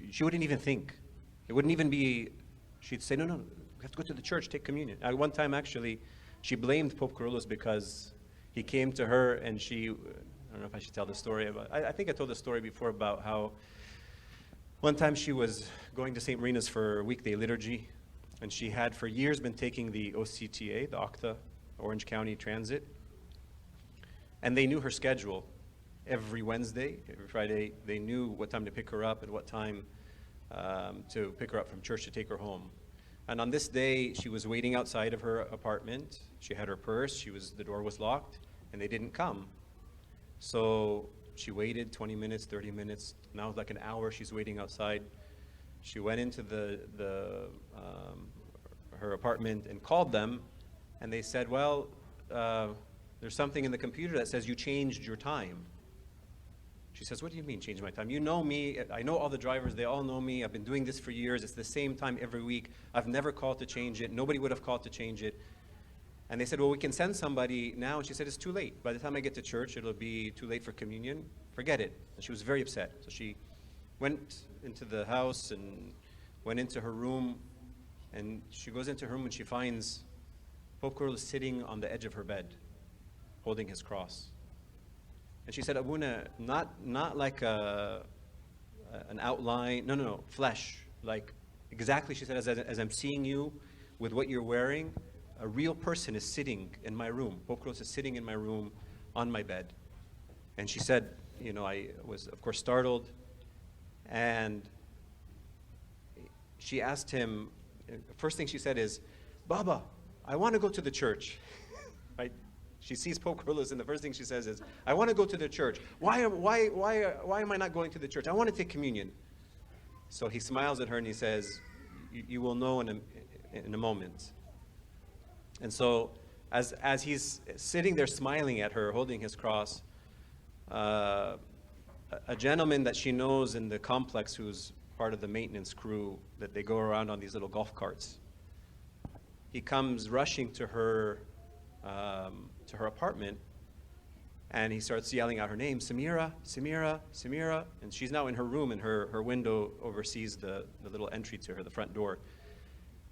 she wouldn't even think. It wouldn't even be, she'd say, no, we have to go to the church, take communion. At one time, actually, she blamed Pope Kyrillos because he came to her and I don't know if I should tell the story, but I think I told the story before about how one time she was going to St. Marina's for weekday liturgy, and she had for years been taking the OCTA, the Octa, Orange County Transit, and they knew her schedule. Every Wednesday, every Friday, they knew what time to pick her up and what time to pick her up from church to take her home. And on this day, she was waiting outside of her apartment. She had her purse. The door was locked, and they didn't come. So she waited 20 minutes, 30 minutes. Now it's like an hour she's waiting outside. She went into her apartment and called them, and they said, "Well, there's something in the computer that says you changed your time." She says, "What do you mean, change my time? You know me. I know all the drivers. They all know me. I've been doing this for years. It's the same time every week. I've never called to change it. Nobody would have called to change it." And they said, "Well, we can send somebody now." And she said, "It's too late. By the time I get to church, it'll be too late for communion. Forget it." And she was very upset. So she went into the house and went into her room. And she goes into her room and she finds Pope Kyrillos sitting on the edge of her bed, holding his cross. And she said, "Abuna, not like an outline, no, flesh, like exactly," she said, as I'm seeing you with what you're wearing, a real person is sitting in my room. Pope Kyrillos is sitting in my room on my bed." And she said, I was, of course, startled. And she asked him, first thing she said is, "Baba, I want to go to the church." Right? She sees Pope Kyrillos, and the first thing she says is, "I want to go to the church. Why am I not going to the church? I want to take communion." So he smiles at her and he says, you will know in a moment. And so as he's sitting there smiling at her, holding his cross, a gentleman that she knows in the complex, who's part of the maintenance crew, that they go around on these little golf carts, he comes rushing to her apartment, and he starts yelling out her name, Samira, Samira, Samira. And she's now in her room, and her window oversees the little entry to the front door.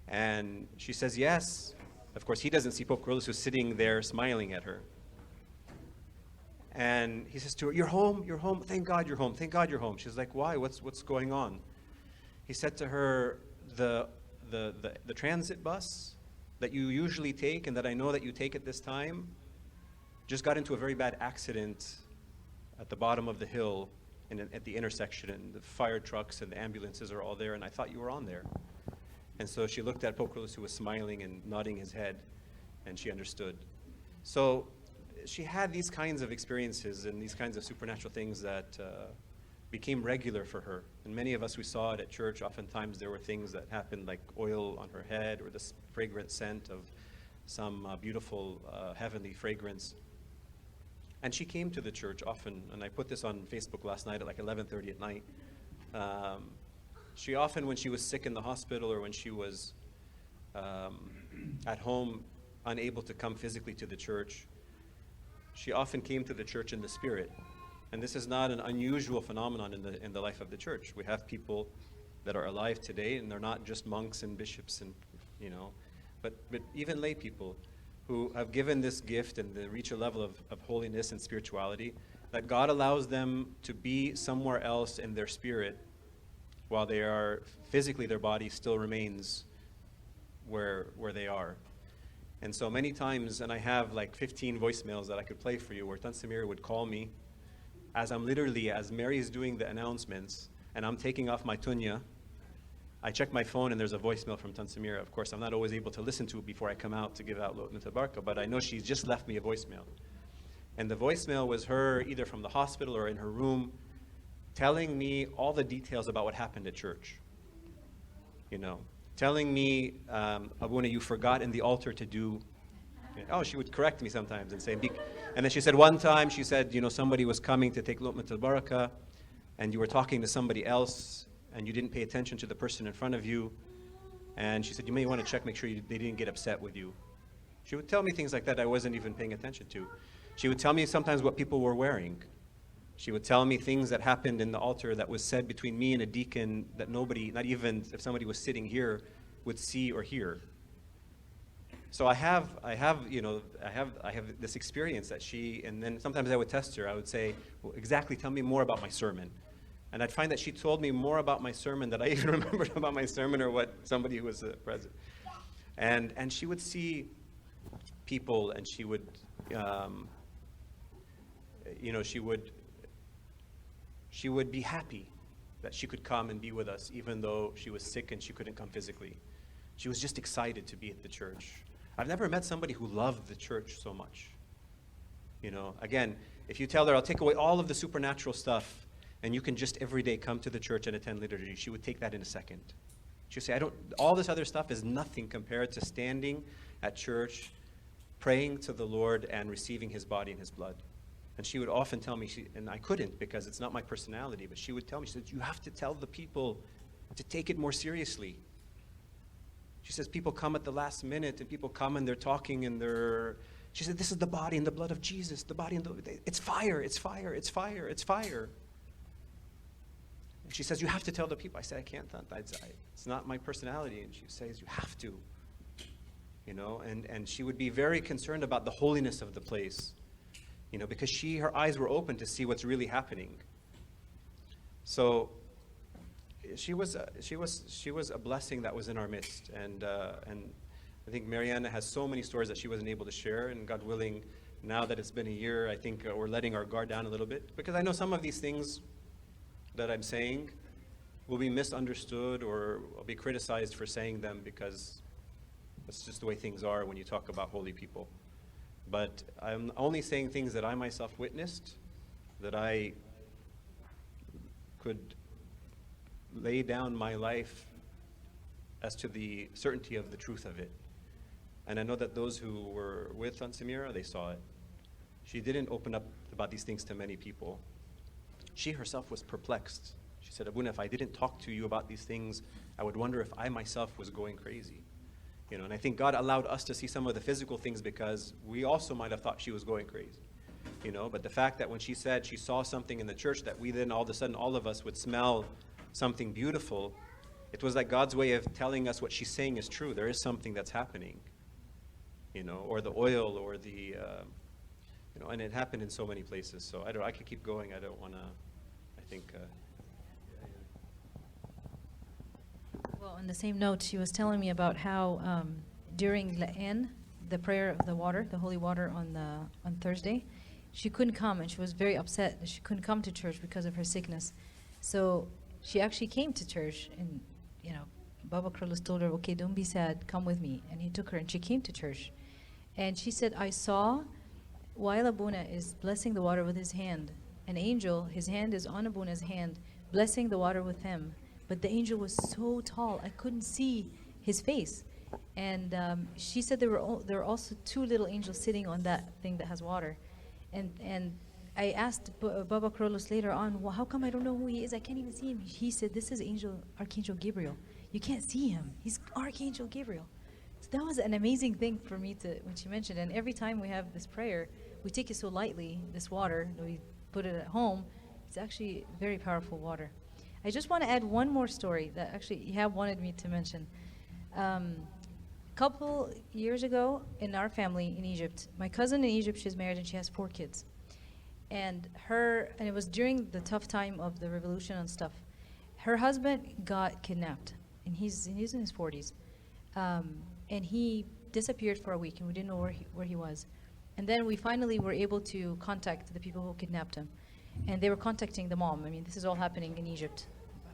And she says, yes. Of course, he doesn't see Pope Kyrillos, who's sitting there smiling at her. And he says to her, you're home, thank God you're home, thank God you're home. She's like, why, what's going on? He said to her, the transit bus that you usually take and that I know that you take at this time just got into a very bad accident at the bottom of the hill at the intersection, and the fire trucks and the ambulances are all there, and I thought you were on there. And so she looked at Pope Kyrillos, who was smiling and nodding his head, and she understood. So she had these kinds of experiences and these kinds of supernatural things that became regular for her. And many of us, we saw it at church. Oftentimes there were things that happened, like oil on her head, or the fragrant scent of some beautiful heavenly fragrance. And she came to the church often, and I put this on Facebook last night at like 11:30 at night. She often, when she was sick in the hospital, or when she was at home, unable to come physically to the church, she often came to the church in the spirit. And this is not an unusual phenomenon in the life of the church. We have people that are alive today, and they're not just monks and bishops, and but even lay people who have given this gift and they reach a level of holiness and spirituality, that God allows them to be somewhere else in their spirit, while they are physically, their body still remains where they are. And so many times, and I have like 15 voicemails that I could play for you, where Tant Samira would call me as Mary's doing the announcements, and I'm taking off my tunya. I check my phone, and there's a voicemail from Tant Samira. Of course, I'm not always able to listen to it before I come out to give out Lot Barka, but I know she's just left me a voicemail. And the voicemail was her either from the hospital or in her room, telling me all the details about what happened at church. Telling me, Abuna, you forgot in the altar to do. Oh, she would correct me sometimes and say, and then she said one time, she said, somebody was coming to take Luqmat al-Baraka, and you were talking to somebody else, and you didn't pay attention to the person in front of you. And she said, you may want to check, make sure they didn't get upset with you. She would tell me things like that I wasn't even paying attention to. She would tell me sometimes what people were wearing. She would tell me things that happened in the altar that was said between me and a deacon that nobody, not even if somebody was sitting here, would see or hear. So I have this experience that and then sometimes I would test her. I would say, well, exactly, tell me more about my sermon. And I'd find that she told me more about my sermon than I even remembered about my sermon, or what somebody who was present. And she would see people, and she would, she would be happy that she could come and be with us, even though she was sick and she couldn't come physically. She was just excited to be at the church. I've never met somebody who loved the church so much. Again, if you tell her, I'll take away all of the supernatural stuff, and you can just every day come to the church and attend liturgy, she would take that in a second. She would say, all this other stuff is nothing compared to standing at church, praying to the Lord and receiving his body and his blood. And she would often tell me, and I couldn't because it's not my personality, but she would tell me, she said, you have to tell the people to take it more seriously. She says, people come at the last minute, and people come and they're talking, and she said, this is the body and the blood of Jesus, the body and it's fire, it's fire, it's fire, it's fire. And she says, you have to tell the people. I said, I can't, it's not my personality. And she says, you have to. And she would be very concerned about the holiness of the place, because her eyes were open to see what's really happening. So she was a blessing that was in our midst. And I think Mariana has so many stories that she wasn't able to share, and God willing, now that it's been a year, I think we're letting our guard down a little bit, because I know some of these things that I'm saying will be misunderstood, or I'll be criticized for saying them, because that's just the way things are when you talk about holy people. But I'm only saying things that I myself witnessed, that I could lay down my life as to the certainty of the truth of it. And I know that those who were with Tant Samira, they saw it. She didn't open up about these things to many people. She herself was perplexed. She said, Abuna, if I didn't talk to you about these things, I would wonder if I myself was going crazy. You know, and I think God allowed us to see some of the physical things because we also might have thought she was going crazy. You know, but the fact that when she said she saw something in the church that we then all of a sudden, all of us would smell something beautiful, it was like God's way of telling us what she's saying is true. There is something that's happening, you know, or the oil or the, you know, and it happened in so many places. So I could keep going. I don't want to, I think. Well, on the same note, she was telling me about how during La'an, the prayer of the water, the holy water on Thursday, she couldn't come, and she was very upset that she couldn't come to church because of her sickness. So she actually came to church, and you know, Baba Kyrillos told her, "Okay, don't be sad, come with me." And he took her, and she came to church, and she said, "I saw while Abuna is blessing the water with his hand, an angel, his hand is on Abuna's hand, blessing the water with him. But the angel was so tall, I couldn't see his face." And she said there were also two little angels sitting on that thing that has water. And I asked Baba Kyrillos later on, well, how come I don't know who he is? I can't even see him. He said, this is Archangel Gabriel. You can't see him. He's Archangel Gabriel. So that was an amazing thing for me when she mentioned. And every time we have this prayer, we take it so lightly, this water, we put it at home. It's actually very powerful water. I just want to add one more story that actually Ihab wanted me to mention. Couple years ago in our family in Egypt, my cousin in Egypt, she's married and she has 4 kids. And it was during the tough time of the revolution and stuff. Her husband got kidnapped, and he's in his 40s. And he disappeared for a week, and we didn't know where he was. And then we finally were able to contact the people who kidnapped him. And they were contacting the mom. I mean, this is all happening in Egypt.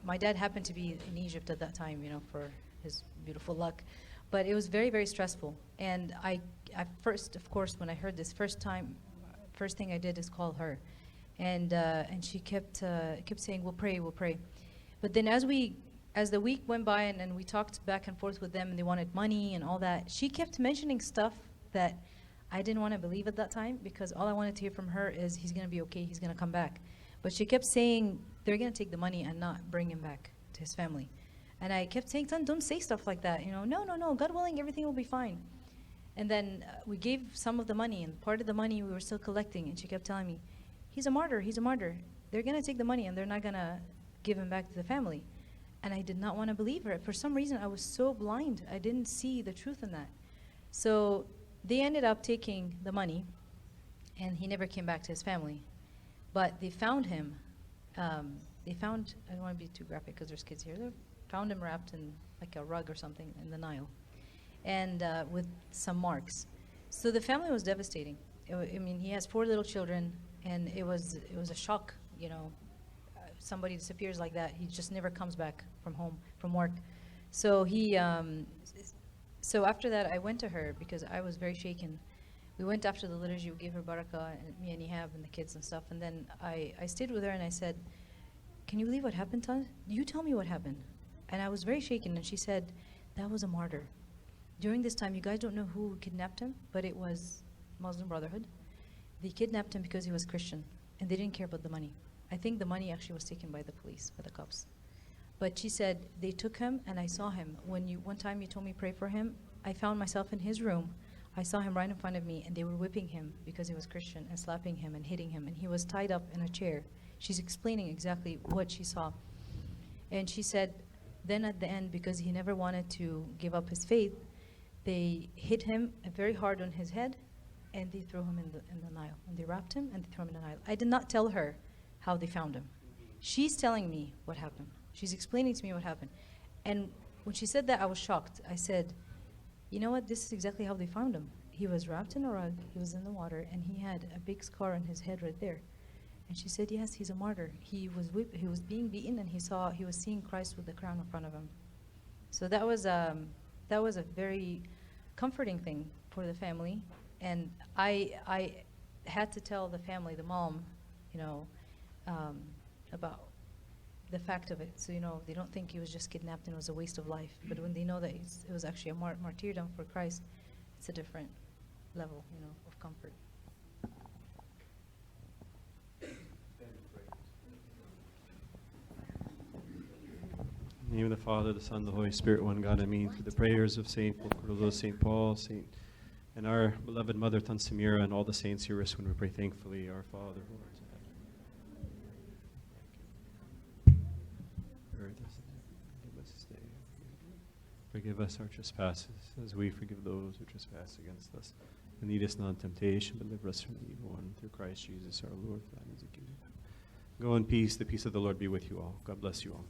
My dad happened to be in Egypt at that time, you know, for his beautiful luck. But it was very, very stressful. And I first, of course, when I heard this first thing I did is call her. And she kept saying, we'll pray, we'll pray. But then as the week went by and we talked back and forth with them and they wanted money and all that, she kept mentioning stuff that I didn't want to believe at that time, because all I wanted to hear from her is he's going to be okay, he's going to come back. But she kept saying they're going to take the money and not bring him back to his family. And I kept saying, Tan, don't say stuff like that. You know, no, God willing, everything will be fine. And then we gave some of the money, and part of the money we were still collecting. And she kept telling me, he's a martyr, he's a martyr. They're going to take the money and they're not going to give him back to the family. And I did not want to believe her. For some reason, I was so blind. I didn't see the truth in that. So they ended up taking the money, and he never came back to his family. But they found him. I don't want to be too graphic because there's kids here. They found him wrapped in like a rug or something in the Nile, and with some marks. So the family was devastating. I mean, he has 4 little children, and it was a shock. You know, somebody disappears like that, he just never comes back from work. So so after that, I went to her because I was very shaken. We went after the liturgy, we gave her barakah, and me and Ihab and the kids and stuff. And then I stayed with her and I said, can you believe what happened, Tant? You tell me what happened. And I was very shaken, and she said, that was a martyr. During this time, you guys don't know who kidnapped him, but it was Muslim Brotherhood. They kidnapped him because he was Christian, and they didn't care about the money. I think the money actually was taken by the police, by the cops. But she said, they took him, and I saw him. One time you told me pray for him, I found myself in his room. I saw him right in front of me, and they were whipping him because he was Christian, and slapping him and hitting him, and he was tied up in a chair. She's explaining exactly what she saw. And she said, then at the end, because he never wanted to give up his faith, they hit him very hard on his head, and they threw him in the Nile. And they wrapped him, and they threw him in the Nile. I did not tell her how they found him. She's telling me what happened. She's explaining to me what happened. And when she said that, I was shocked. I said, you know what? This is exactly how they found him. He was wrapped in a rug, he was in the water, and he had a big scar on his head right there. And she said, yes, he's a martyr. He was being beaten, and he was seeing Christ with the crown in front of him. So that was a very comforting thing for the family. And I had to tell the family, the mom, you know, about the fact of it. So, they don't think he was just kidnapped and it was a waste of life. But when they know that it was actually a martyrdom for Christ, it's a different level, of comfort. In the name of the Father, the Son, the Holy Spirit, one God, Amen. Through the prayers of Saint Pope Kyrillos, Saint Paul, and our beloved Mother, Tant Samira, and all the saints hear us when we pray thankfully, Our Father, who art in heaven. Give us this day. Forgive us our trespasses, as we forgive those who trespass against us. And lead us not into temptation, but deliver us from the evil one. Through Christ Jesus our Lord. Go in peace. The peace of the Lord be with you all. God bless you all.